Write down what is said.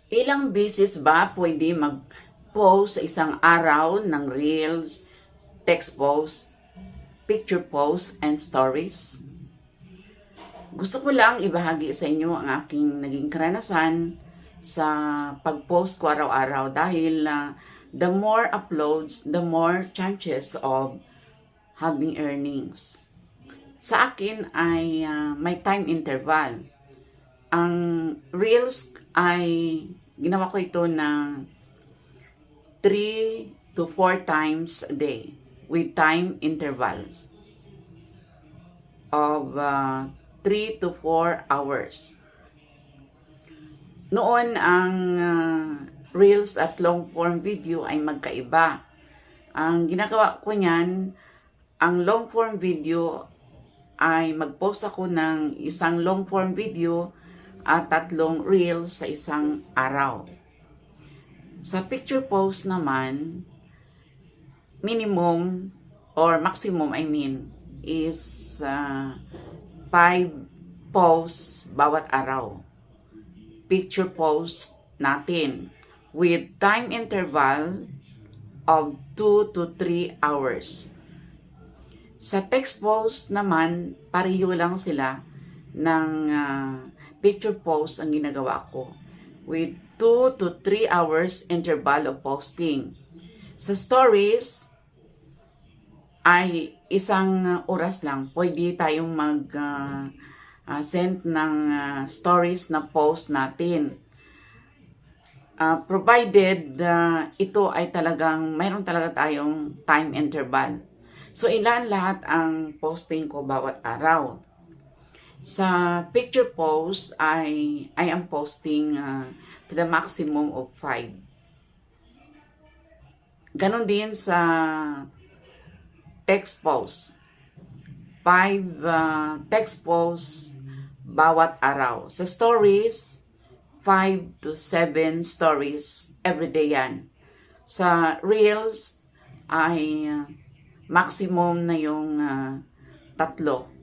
Ilang beses ba pwede mag-post sa isang araw ng reels, text post, picture post, and stories? Gusto ko lang ibahagi sa inyo ang aking naging karanasan sa pag-post ko araw-araw dahil the more uploads, the more chances of having earnings. Sa akin ay may time interval. Ang reels ay ginawa ko ito na 3 to 4 times a day with time intervals of 3 to 4 hours. Noon ang reels at long form video ay magkaiba. Ang ginagawa ko niyan, ang long form video ay mag-post ako ng isang long form video at 3 reels sa isang araw. Sa picture post naman, minimum or maximum is 5 posts bawat araw. Picture post natin with time interval of 2 to 3 hours. Sa text post naman, pareho lang sila ng picture post ang ginagawa ko with 2 to 3 hours interval of posting. Sa stories ay isang oras lang. Pwede tayong send ng stories na post natin. Provided ito ay mayroon talaga tayong time interval. So, ilan lahat ang posting ko bawat araw. Sa picture post, I am posting to the maximum of 5. Ganon din sa text post. 5 text posts bawat araw. Sa stories, 5 to 7 stories everyday yan. Sa reels ay maximum na yung 3.